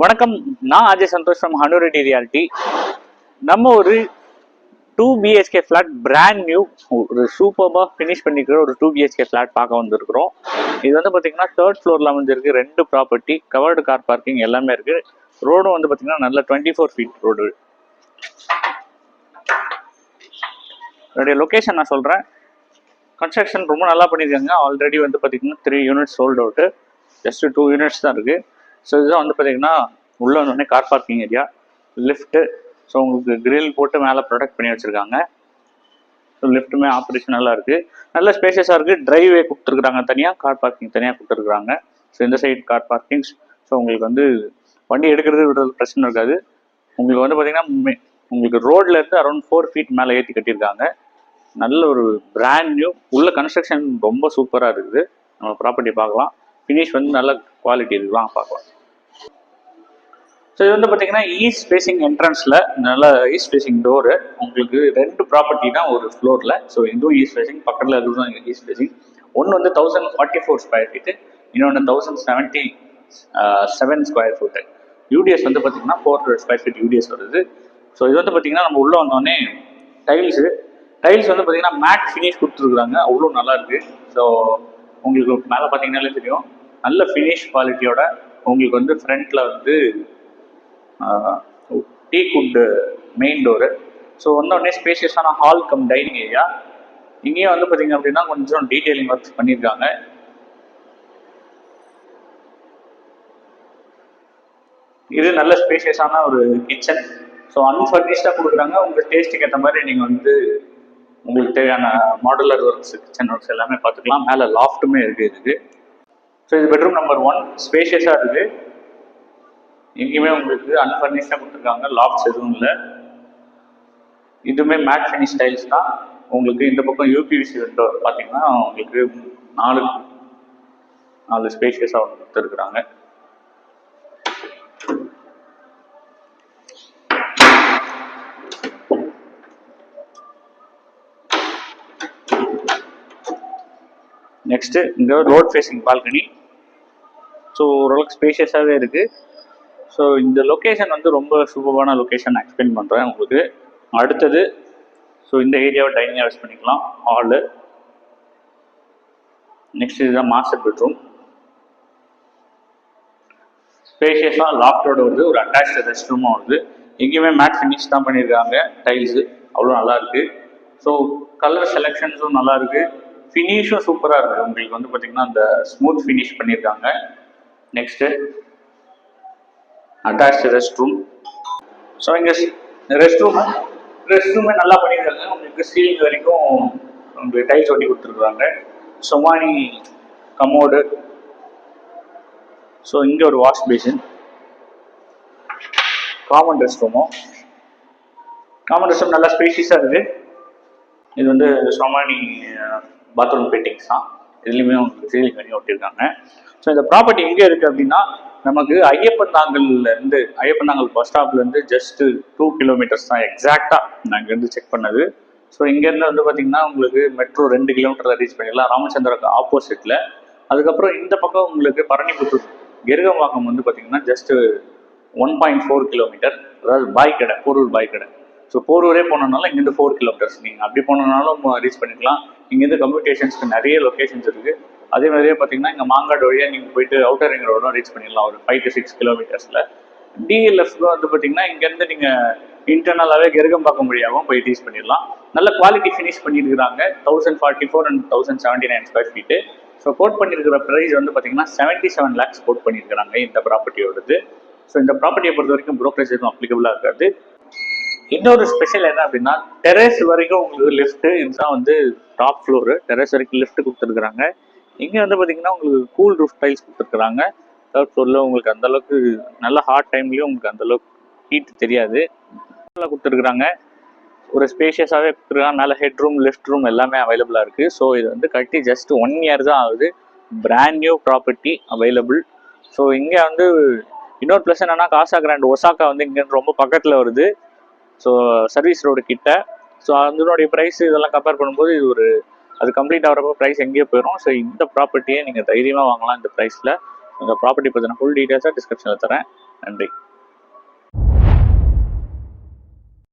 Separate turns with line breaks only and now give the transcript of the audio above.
வணக்கம், நான் Ajay Santhosh from Hanureddy reality. நம்ம ஒரு 2 BHK ஃபிளாட் பிராண்ட் நியூ ஒரு சூப்பராக ஃபினிஷ் பண்ணிக்கிற ஒரு 2 BHK ஃபிளாட் பார்க்க வந்திருக்கிறோம். இது வந்து பார்த்தீங்கன்னா 3rd ஃப்ளோரில் அமைஞ்சிருக்கு. 2 ப்ராப்பர்ட்டி, கவர்டு கார் பார்க்கிங் எல்லாமே இருக்கு. ரோடும் வந்து பார்த்தீங்கன்னா நல்ல 24 ஃபீட் ரோடு. என்னுடைய லொக்கேஷன் நான் சொல்கிறேன். கன்ஸ்ட்ரக்ஷன் ரொம்ப நல்லா பண்ணியிருக்காங்க. ஆல்ரெடி வந்து பார்த்தீங்கன்னா 3 units sold out, just 2 units தான் இருக்குது. ஸோ இதுதான் வந்து பார்த்தீங்கன்னா உள்ளே வந்தோடனே car parking area, lift. So உங்களுக்கு கிரில் போட்டு மேலே ப்ரொடெக்ட் பண்ணி வச்சுருக்காங்க. ஸோ லிஃப்ட்டுமே ஆப்ரேஷன் நல்லா இருக்குது, நல்ல ஸ்பேஷியஸாக இருக்குது. ட்ரைவே கொடுத்துருக்குறாங்க தனியாக, கார் பார்க்கிங் தனியாக கொடுத்துருக்குறாங்க. ஸோ இந்த சைட் கார் பார்க்கிங்ஸ். ஸோ உங்களுக்கு வந்து வண்டி எடுக்கிறது விடுறது பிரச்சனை இருக்காது. உங்களுக்கு வந்து பார்த்தீங்கன்னா உங்களுக்கு ரோட்ல இருந்து அரௌண்ட் 4 ஃபீட் மேலே ஏற்றி கட்டியிருக்காங்க. நல்ல ஒரு பிராண்ட் நியூ. உள்ள கன்ஸ்ட்ரக்ஷன் ரொம்ப சூப்பராக இருக்குது. நம்ம ப்ராப்பர்ட்டி பார்க்கலாம். ஃபினிஷ் வந்து நல்ல குவாலிட்டி இருக்குலாம் பார்க்கலாம். ஸோ இது வந்து பார்த்தீங்கன்னா ஈஸ்ட் ஃபேசிங் என்ட்ரன்ஸில் நல்ல ஈஸ்ட் ஃபேசிங் டோரு. உங்களுக்கு 2 ப்ராப்பர்ட்டி தான் ஒரு ஃப்ளோரில். ஸோ இதுவும் ஈஸ்ட் ஃபேசிங், பக்கத்தில் இருக்கிறதும் ஈஸ்ட் ஃபேசிங். ஒன்று வந்து 1044 ஸ்கொயர் ஃபீட்டு, இன்னொன்று 1077 ஸ்கொயர் ஃபீட்டு. யூடிஎஸ் வந்து பார்த்தீங்கன்னா 400 ஸ்கொயர் ஃபீட் யூடிஎஸ் வருது. ஸோ இது வந்து பார்த்தீங்கன்னா நம்ம உள்ளே வந்தோடனே டைல்ஸ் வந்து பார்த்தீங்கன்னா மேட் ஃபினிஷ் கொடுத்துருக்குறாங்க. அவ்வளோ நல்லா இருக்குது. ஸோ உங்களுக்கு மேலே பார்த்தீங்கன்னாலே தெரியும், நல்ல ஃபினிஷ் குவாலிட்டியோட. உங்களுக்கு வந்து ஃப்ரண்ட்டில் வந்து tea good main door. So வந்தோடனே ஸ்பேஷியஸான ஹால் கம் டைனிங் ஏரியா. இங்கேயும் வந்து பார்த்தீங்க அப்படின்னா கொஞ்சம் டீட்டெயிலிங் ஒர்க்ஸ் பண்ணியிருக்காங்க. இது நல்ல ஸ்பேஷியஸான ஒரு கிச்சன். ஸோ அன்ஃபர்னிஷ்டாக கொடுக்குறாங்க. உங்கள் டேஸ்ட்டுக்கு ஏற்ற மாதிரி நீங்கள் வந்து உங்களுக்கு தேவையான மாடுலர் ஒர்க்ஸ், கிச்சன் ஒர்க்ஸ் எல்லாமே பார்த்துக்கலாம். மேலே லாஃப்ட்டுமே இருக்குது இதுக்கு. ஸோ இது பெட்ரூம் நம்பர் 1, ஸ்பேஷியஸாக இருக்குது. எங்கேயுமே உங்களுக்கு அன்ஃபர்னிஷ்டாக கொடுத்துருக்காங்க, லாஃப்ட்ஸ் எதுவும் இல்லை. இதுவுமே மேட் ஃபினிஷ் டைல்ஸ் தான். உங்களுக்கு இந்த பக்கம் யூபிவிசி விண்டோ பார்த்தீங்கன்னா உங்களுக்கு 4 ஸ்பேஷியஸாக கொடுத்துருக்குறாங்க. நெக்ஸ்ட்டு இங்கே ரோட் ஃபேஸிங் பால்கனி. ஸோ ஓரளவுக்கு ஸ்பேஷியஸாகவே இருக்குது. ஸோ இந்த லொக்கேஷன் வந்து ரொம்ப சூப்பரான லொக்கேஷன் எக்ஸ்பிளைன் பண்ணுறேன் உங்களுக்கு. அடுத்தது ஸோ இந்த ஏரியாவை டைனிங்காக யூஸ் பண்ணிக்கலாம், ஹாலு. நெக்ஸ்ட் இதுதான் மாஸ்டர் பெட்ரூம். ஸ்பேஷியஸாக லாஃப்டோட வருது, ஒரு அட்டாச் ரெஸ்ட் ரூமும் வருது. எங்கேயுமே மேட் ஃபினிஷ் தான் பண்ணியிருக்காங்க, டைல்ஸு அவ்வளோ நல்லா இருக்குது. ஸோ கலர் செலெக்ஷன்ஸும் நல்லா இருக்குது, ஃபினிஷும் சூப்பராக இருக்குது. உங்களுக்கு வந்து பார்த்தீங்கன்னா அந்த ஸ்மூத் ஃபினிஷ் பண்ணியிருக்காங்க. Next attach rest room. So இங்கே ரெஸ்ட் ரூமே நல்லா பண்ணியிருக்காங்க. உங்களுக்கு சீலிங் வரைக்கும் உங்களுக்கு டைல்ஸ் ஒட்டி கொடுத்துருக்குறாங்க. சொமானி கமோடு. ஸோ இங்கே ஒரு wash basin. Common rest room நல்லா ஸ்பேஷியஸாக இருக்குது. இது வந்து சொமானி பாத்ரூம் ஃபிட்டிங்ஸ் தான். இதுலேயுமே உங்களுக்கு சீலிங் பண்ணி ஒட்டியிருக்காங்க. ஸோ இந்த ப்ராப்பர்ட்டி எங்கே இருக்குது அப்படின்னா நமக்கு ஐயப்பந்தாங்கல் பஸ் ஸ்டாப்லேருந்து ஜஸ்ட்டு 2 கிலோமீட்டர்ஸ் தான் எக்ஸாக்டாக நான் இங்கேருந்து செக் பண்ணது. ஸோ இங்கேருந்து வந்து பார்த்தீங்கன்னா உங்களுக்கு மெட்ரோ 2 கிலோமீட்டரில் ரீச் பண்ணிடலாம், ராமச்சந்திரக்கு ஆப்போசிட்டில். அதுக்கப்புறம் இந்த பக்கம் உங்களுக்கு பரணிபுத்தூர் கெருகம்பாக்கம் வந்து பார்த்தீங்கன்னா ஜஸ்ட்டு 1.4 கிலோமீட்டர், அதாவது பாய்க்கடை, போரூர் பாய்க்கடை. ஸோ போரூரே போனோம்னாலும் இங்கேருந்து 4 கிலோமீட்டர்ஸ். நீங்கள் அப்படி போனோம்னாலும் ரீச் பண்ணிக்கலாம். இங்கேருந்து கம்யூனிகேஷன்ஸ்க்கு நிறைய லொக்கேஷன்ஸ் இருக்குது. அதே மாதிரியே பார்த்தீங்கன்னா இங்கே மாங்காடு வழியாக நீங்கள் போயிட்டு அவுட்டர் ரிங் ரோடும் ரீச் பண்ணிடலாம், ஒரு 5 to 6 கிலோமீட்டர்ஸில். டிஎல்எஃப்க்கு வந்து பார்த்தீங்கன்னா இங்கேருந்து நீங்கள் இன்டர்னலாகவே கெருகம்பாக்கம் வழியாகவும் போய் ரீச் பண்ணிடலாம். நல்ல குவாலிட்டி ஃபினிஷ் பண்ணியிருக்கிறாங்க. 1044 and 1079 square feet. So quote பண்ணியிருக்கிற ப்ரைஸ் வந்து பார்த்தீங்கன்னா 77 lakhs கோட் பண்ணியிருக்கிறாங்க இந்த ப்ராப்பர்ட்டியோடது. ஸோ இந்த ப்ராப்பர்ட்டியை பொறுத்த வரைக்கும் ப்ரோக்கரேஜ் எதுவும் அப்ளிகபிளாக இருக்காது. இன்னொரு ஸ்பெஷல் என்ன அப்படின்னா டெரஸ் வரைக்கும் உங்களுக்கு லிஃப்ட்டு. இதுதான் வந்து டாப் ஃப்ளோரு. டெரஸ் வரைக்கும் லிஃப்ட் கொடுத்துருக்குறாங்க. இங்கே வந்து பார்த்தீங்கன்னா உங்களுக்கு கூல் ரூஃப் டைல்ஸ் கொடுத்துருக்குறாங்க. 3rd ஃப்ளோரில் உங்களுக்கு அந்தளவுக்கு நல்ல ஹாட் டைம்லேயும் உங்களுக்கு அந்தளவுக்கு ஹீட் தெரியாது, நல்லா கொடுத்துருக்குறாங்க. ஒரு ஸ்பேஷியஸாகவே கொடுத்துருக்காங்க. மேலே ஹெட் ரூம், லிஃப்ட் ரூம் எல்லாமே அவைலபிளாக இருக்குது. ஸோ இது வந்து கட்டி ஜஸ்ட் 1 year தான் ஆகுது. Brand new property available. So இங்கே வந்து இன்னொரு ப்ளஸ் என்னென்னா காசா கிராண்ட் ஒசாக்கா வந்து இங்கேருந்து ரொம்ப பக்கத்தில் வருது. ஸோ சர்வீஸ் ரோடு கிட்ட. ஸோ அதனுடைய ப்ரைஸ் இதெல்லாம் கம்பேர் பண்ணும்போது இது அது கம்ப்ளீட் ஆகிறப்போ ப்ரைஸ் எங்கேயோ போயிடும். ஸோ இந்த ப்ராப்பர்ட்டியை நீங்கள் தைரியமாக வாங்கலாம் இந்த ப்ரைஸில். இந்த ப்ராப்பர்ட்டி பற்றின ஃபுல் டீட்டெயில்ஸாக டிஸ்கிரிப்ஷனில் தரேன். நன்றி.